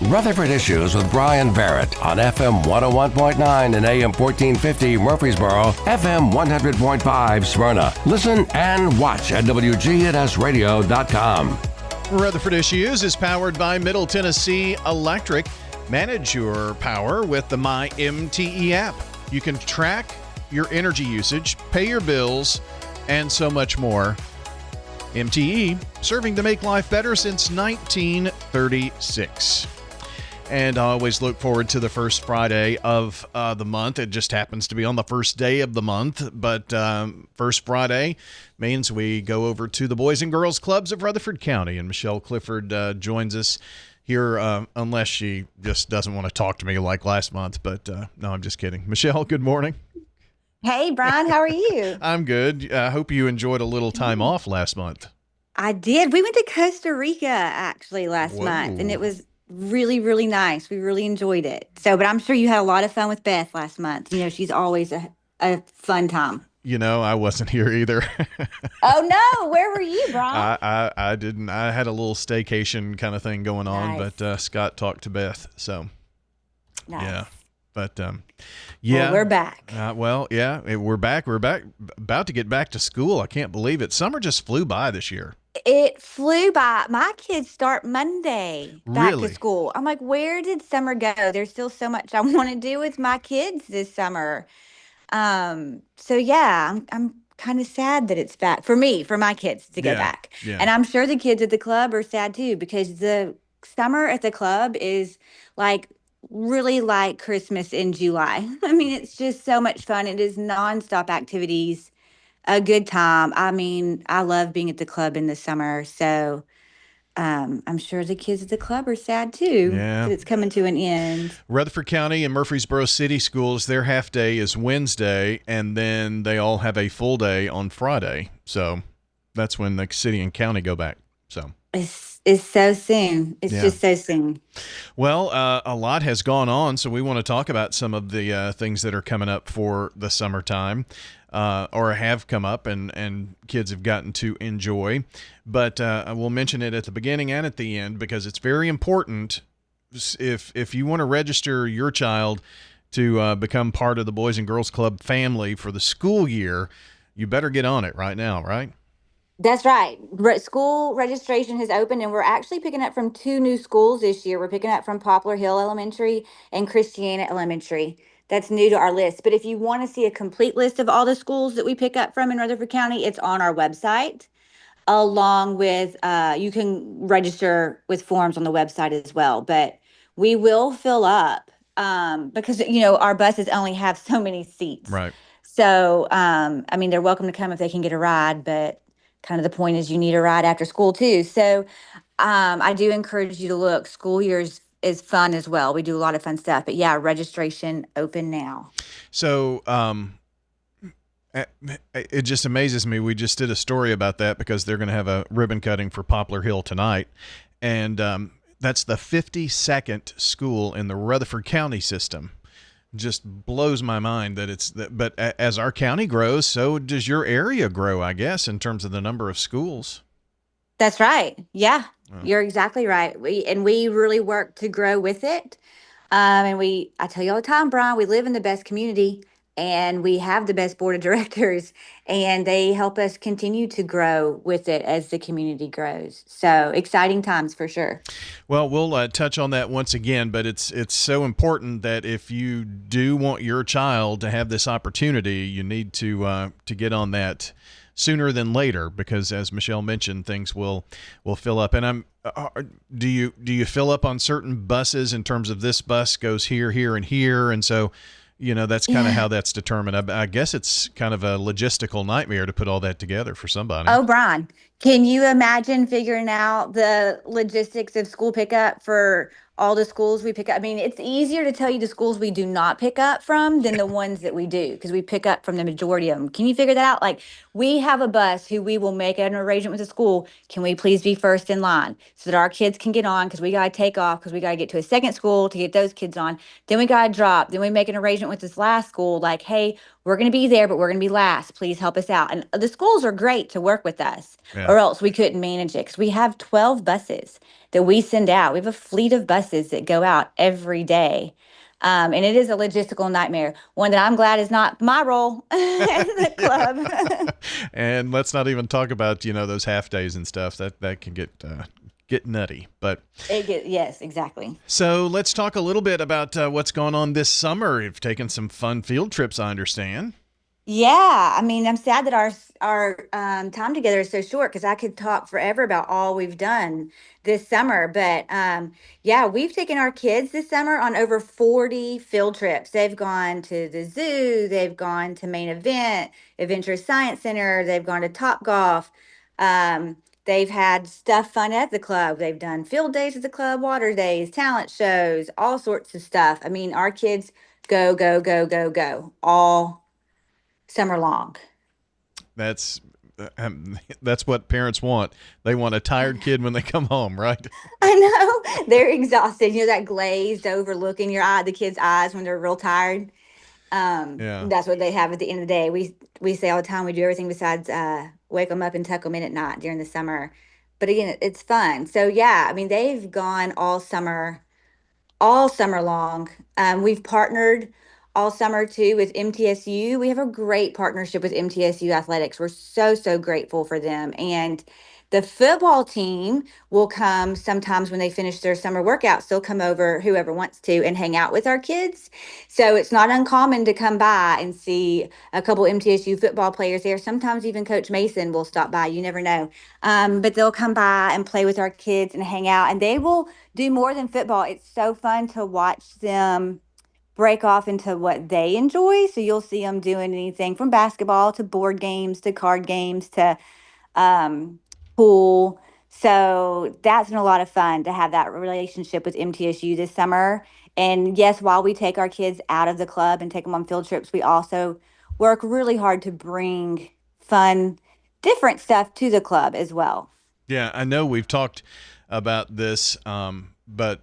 Rutherford Issues with Bryan Barrett on FM 101.9 and AM 1450 Murfreesboro, FM 100.5 Smyrna. Listen and watch at WGNSradio.com. Rutherford Issues is powered by Middle Tennessee Electric. Manage your power with the MyMTE app. You can track your energy usage, pay your bills, and so much more. MTE, serving to make life better since 1936. And I always look forward to the first Friday of the month. It just happens to be on the first day of the month. But first Friday means we go over to the Boys and Girls Clubs of Rutherford County. And Michelle Clifford joins us here, unless she just doesn't want to talk to me like last month. But no, I'm just kidding. Michelle, good morning. Hey, Bryan, how are you? I'm good. I hope you enjoyed a little time off last month. I did. We went to Costa Rica actually last month, and it was really, really nice. We really enjoyed it. So, but I'm sure you had a lot of fun with Beth last month. You know, she's always a fun time. You know, I wasn't here either. Oh, no. Where were you, Bryan? I didn't. I had a little staycation kind of thing going on, but Scott talked to Beth. So, yeah. But, yeah. Well, we're back. We're back. We're back. About to get back to school. I can't believe it. Summer just flew by this year. It flew by. My kids start Monday back Really? to school. I'm like, where did summer go? There's still so much I want to do with my kids this summer. So yeah, I'm kind of sad that it's back for me, for my kids to go back. Yeah. And I'm sure the kids at the club are sad too, because the summer at the club is like really like Christmas in July. I mean, it's just so much fun. It is nonstop activities, a good time. I mean, I love being at the club in the summer. So I'm sure the kids at the club are sad too that it's coming to an end. Rutherford County and Murfreesboro City Schools, their half day is Wednesday, and then they all have a full day on Friday. So that's when the city and county go back. So it's so soon. It's just so soon. Well, a lot has gone on, so we want to talk about some of the things that are coming up for the summertime. Or have come up and kids have gotten to enjoy. But I will mention it at the beginning and at the end because it's very important. If you want to register your child to become part of the Boys and Girls Club family for the school year, you better get on it right now, right? That's right. School registration has opened, and we're actually picking up from 2 new schools this year. We're picking up from Poplar Hill Elementary and Christiana Elementary. That's new to our list. But if you want to see a complete list of all the schools that we pick up from in Rutherford County, it's on our website, along with you can register with forms on the website as well. But we will fill up because, you know, our buses only have so many seats. Right. So, I mean, they're welcome to come if they can get a ride, but kind of the point is you need a ride after school too. So I do encourage you to look. School years is fun as well. We do a lot of fun stuff, but yeah, registration open now. So, it just amazes me. We just did a story about that because they're going to have a ribbon cutting for Poplar Hill tonight. And, that's the 52nd school in the Rutherford County system. Just blows my mind that it's that, but as our county grows, so does your area grow, I guess, in terms of the number of schools. That's right. Yeah, you're exactly right. We really work to grow with it. And I tell you all the time, Bryan, we live in the best community and we have the best board of directors, and they help us continue to grow with it as the community grows. So exciting times for sure. Well, we'll touch on that once again, but it's so important that if you do want your child to have this opportunity, you need to get on that sooner than later, because as Michelle mentioned, things will fill up. And do you fill up on certain buses in terms of this bus goes here, here, and here, and so you know that's kind of how that's determined. I guess it's kind of a logistical nightmare to put all that together for somebody. Oh, Bryan, can you imagine figuring out the logistics of school pickup for all the schools we pick up? I mean, it's easier to tell you the schools we do not pick up from than the ones that we do, because we pick up from the majority of them. Can you figure that out? Like, we have a bus who we will make an arrangement with the school. Can we please be first in line so that our kids can get on, because we got to take off because we got to get to a second school to get those kids on. Then we got to drop. Then we make an arrangement with this last school like, hey, we're going to be there, but we're going to be last. Please help us out. And the schools are great to work with us, Yeah. or else we couldn't manage it because we have 12 buses that we send out. We have a fleet of buses that go out every day. And it is a logistical nightmare, one that I'm glad is not my role in the Yeah. club. And let's not even talk about, those half days and stuff that can get nutty. But Yes, exactly. so let's talk a little bit about what's going on this summer. You've taken some fun field trips, I understand. Yeah, I mean, I'm sad that our time together is so short because I could talk forever about all we've done this summer. But yeah, we've taken our kids this summer on over 40 field trips. They've gone to the zoo, they've gone to Main Event, Adventure Science Center, they've gone to Top Golf. They've had stuff fun at the club. They've done field days at the club, water days, talent shows, all sorts of stuff. I mean, our kids go, go, go, go, go all summer long. That's that's what parents want. They want a tired kid when they come home, right? I know they're exhausted. That glazed over look in your eye, the kids' eyes when they're real tired. Yeah. That's what they have at the end of the day. We say all the time we do everything besides wake them up and tuck them in at night during the summer. But again, it's fun. So yeah, I mean they've gone all summer long. We've partnered all summer too with MTSU. We have a great partnership with MTSU Athletics. We're so, so grateful for them. And the football team will come sometimes when they finish their summer workouts. They'll come over, whoever wants to, and hang out with our kids. So it's not uncommon to come by and see a couple MTSU football players there. Sometimes even Coach Mason will stop by. You never know. But they'll come by and play with our kids and hang out, and they will do more than football. It's so fun to watch them break off into what they enjoy. So you'll see them doing anything from basketball to board games to card games to um, pool. So that's been a lot of fun to have that relationship with MTSU this summer. And yes, while we take our kids out of the club and take them on field trips, we also work really hard to bring fun, different stuff to the club as well. Yeah, I know we've talked about this, but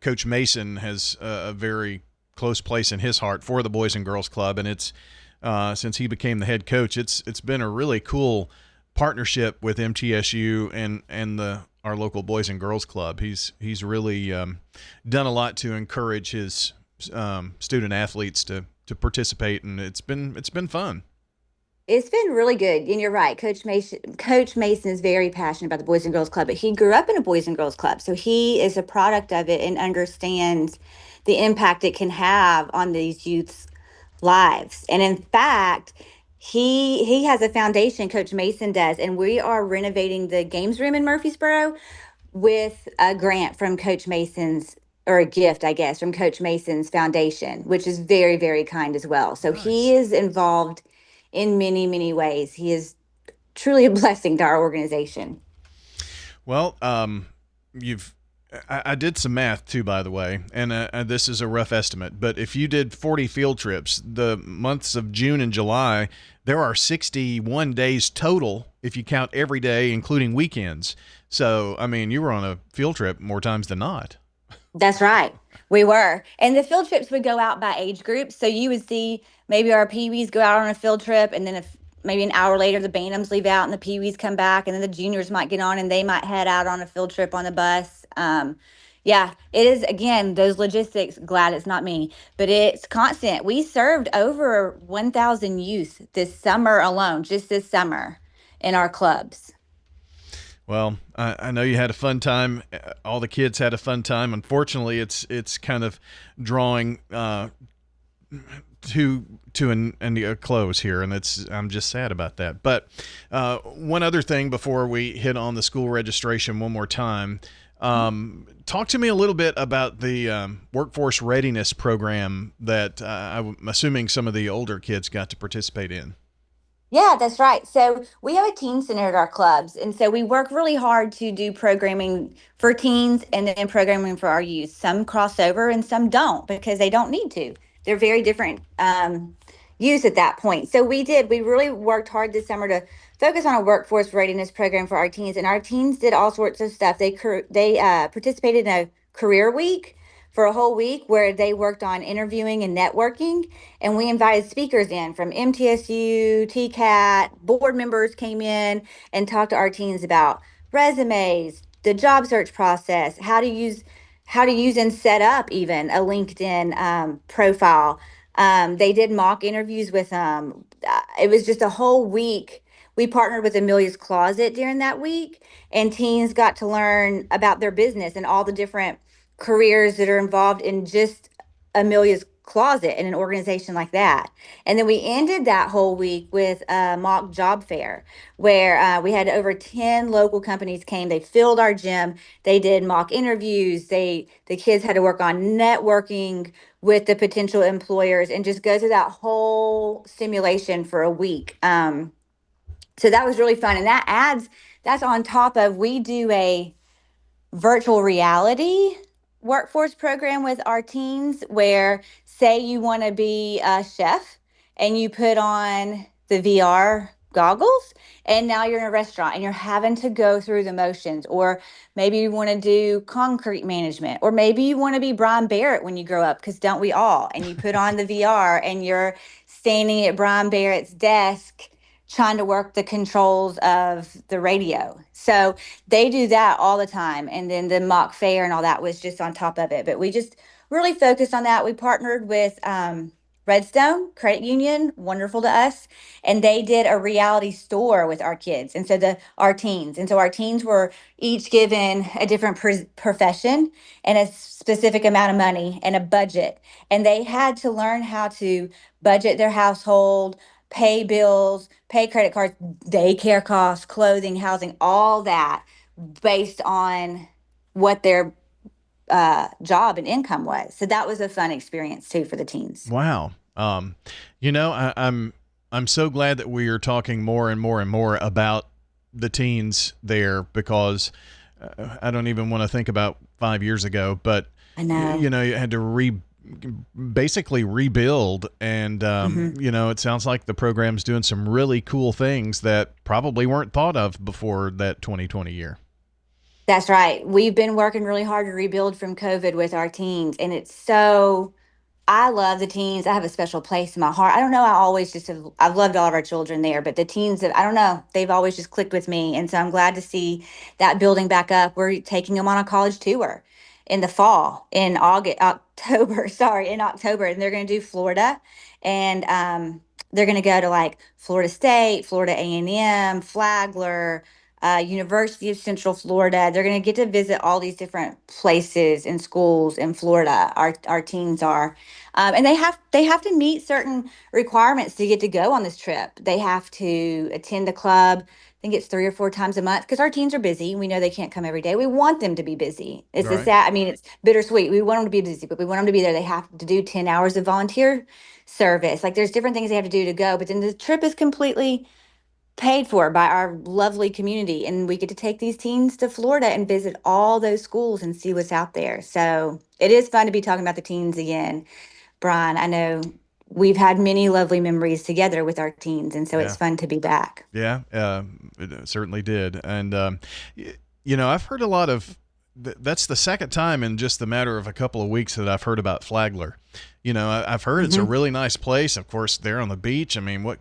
Coach Mason has a very close place in his heart for the Boys and Girls Club, and it's since he became the head coach, it's been a really cool partnership with MTSU and our local Boys and Girls Club. He's really done a lot to encourage his student athletes to participate, and it's been fun. It's been really good. And you're right. Coach Mason is very passionate about the Boys and Girls Club, but he grew up in a Boys and Girls Club. So he is a product of it and understands the impact it can have on these youth's lives. And in fact, he has a foundation, Coach Mason does, and we are renovating the games room in Murfreesboro with a grant from Coach Mason's, or a gift, I guess, from Coach Mason's foundation, which is very, very kind as well. So he Nice. is involved in many, many ways. He is truly a blessing to our organization. Well, you've I did some math too, by the way, and this is a rough estimate. But if you did 40 field trips, the months of June and July, there are 61 days total if you count every day, including weekends. So, I mean, you were on a field trip more times than not. That's right. We were. And the field trips would go out by age groups. So you would see maybe our peewees go out on a field trip, and then if maybe an hour later the Bantams leave out and the peewees come back, and then the juniors might get on and they might head out on a field trip on the bus. Yeah, it is again those logistics. Glad it's not me, but it's constant. We served over 1,000 youth this summer alone, just this summer in our clubs. Well, I know you had a fun time. All the kids had a fun time. Unfortunately, it's kind of drawing to a close here, and I'm just sad about that. But one other thing before we hit on the school registration one more time, talk to me a little bit about the workforce readiness program that I'm assuming some of the older kids got to participate in. Yeah, that's right. So we have a teen center at our clubs. And so we work really hard to do programming for teens and then programming for our youth. Some cross over and some don't because they don't need to. They're very different youth at that point. So we really worked hard this summer to focus on a workforce readiness program for our teens. And our teens did all sorts of stuff. They participated in a career week for a whole week where they worked on interviewing and networking. And we invited speakers in from MTSU, TCAT, board members came in and talked to our teens about resumes, the job search process, how to use and set up even a LinkedIn profile. They did mock interviews with them. It was just a whole week. We partnered with Amelia's Closet during that week, and teens got to learn about their business and all the different careers that are involved in just Amelia's Closet in an organization like that. And then we ended that whole week with a mock job fair where we had over 10 local companies came. They filled our gym. They did mock interviews. The kids had to work on networking with the potential employers and just go through that whole simulation for a week. So that was really fun. And that's on top of, we do a virtual reality workforce program with our teens where, say you want to be a chef and you put on the VR goggles and now you're in a restaurant and you're having to go through the motions, or maybe you want to do concrete management, or maybe you want to be Bryan Barrett when you grow up, because don't we all, and you put on the VR and you're standing at Bryan Barrett's desk trying to work the controls of the radio. So they do that all the time. And then the mock fair and all that was just on top of it. But we just really focused on that. We partnered with Redstone Credit Union, wonderful to us, and they did a reality store with our kids, and so our teens, and so our teens were each given a different profession and a specific amount of money and a budget, and they had to learn how to budget their household, pay bills, pay credit cards, daycare costs, clothing, housing, all that based on what their job and income was. So that was a fun experience too for the teens. Wow. I'm so glad that we are talking more and more and more about the teens there, because I don't even want to think about 5 years ago, but I know. you had to basically rebuild, and it sounds like the program's doing some really cool things that probably weren't thought of before that 2020 year. That's right. We've been working really hard to rebuild from COVID with our teens, and I love the teens. I have a special place in my heart. I don't know. I've loved all of our children there, but the teens, I don't know, they've always just clicked with me. And so I'm glad to see that building back up. We're taking them on a college tour in the fall, in October, and they're going to do Florida. And they're going to go to like Florida State, Florida A&M, Flagler, University of Central Florida. They're going to get to visit all these different places and schools in Florida. Our teens are, and they have to meet certain requirements to get to go on this trip. They have to attend a club. I think it's 3 or 4 times a month, because our teens are busy. We know they can't come every day. We want them to be busy. It's a Right. sad. I mean, it's bittersweet. We want them to be busy, but we want them to be there. They have to do 10 hours of volunteer service. Like, there's different things they have to do to go. But then the trip is completely paid for by our lovely community, and we get to take these teens to Florida and visit all those schools and see what's out there. So it is fun to be talking about the teens again, Brian. I know we've had many lovely memories together with our teens, and so Yeah. it's fun to be back. Yeah, it certainly did. And, I've heard a lot of that's the second time in just the matter of a couple of weeks that I've heard about Flagler. I've heard it's a really nice place. Of course, they're on the beach. I mean, what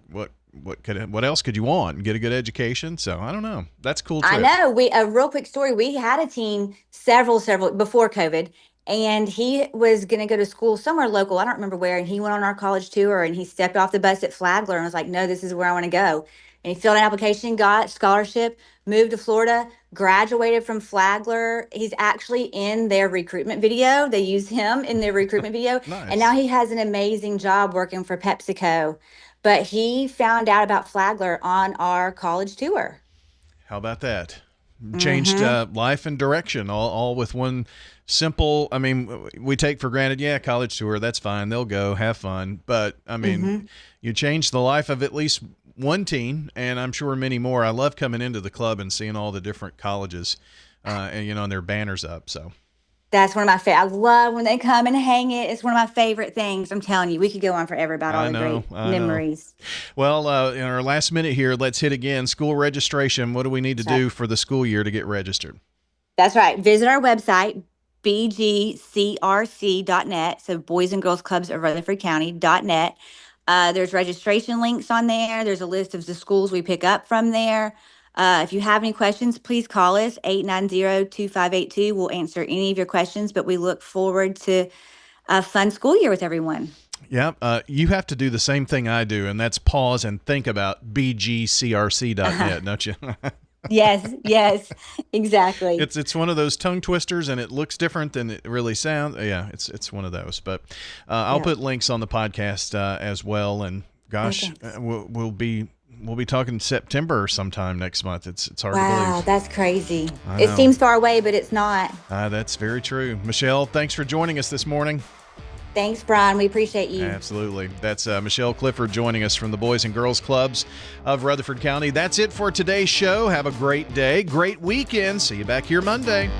else could you want? Get a good education. So I don't know. That's cool too. I know. A real quick story. We had a teen several before COVID, and he was going to go to school somewhere local. I don't remember where. And he went on our college tour, and he stepped off the bus at Flagler and was like, "No, this is where I want to go." And he filled out an application, got scholarship, moved to Florida, graduated from Flagler. He's actually in their recruitment video. They use him in their recruitment video. Nice. And now he has an amazing job working for PepsiCo. But he found out about Flagler on our college tour. How about that? Changed life and direction, all with one simple. I mean, we take for granted, yeah, college tour, that's fine. They'll go have fun. But I mean, you change the life of at least one teen, and I'm sure many more. I love coming into the club and seeing all the different colleges, and their banners up. So that's one of my favorite. I love when they come and hang it. It's one of my favorite things. I'm telling you, we could go on forever about all the great memories. Well, in our last minute here, let's hit again. School registration. What do we need to do for the school year to get registered? That's right. Visit our website, bgcrc.net. So Boys and Girls Clubs of Rutherford County.net. There's registration links on there. There's a list of the schools we pick up from there. If you have any questions, please call us 890-2582. We'll answer any of your questions, but we look forward to a fun school year with everyone. Yeah, you have to do the same thing I do, and that's pause and think about bgcrc.net, don't you? Yes, exactly. It's one of those tongue twisters, and it looks different than it really sounds. Yeah, it's one of those. But I'll put links on the podcast as well. And gosh, we'll be talking September sometime next month. It's hard to believe. Wow, that's crazy. It seems far away, but it's not. That's very true. Michelle, thanks for joining us this morning. Thanks, Brian. We appreciate you. Absolutely. That's Michelle Clifford joining us from the Boys and Girls Clubs of Rutherford County. That's it for today's show. Have a great day, great weekend. See you back here Monday.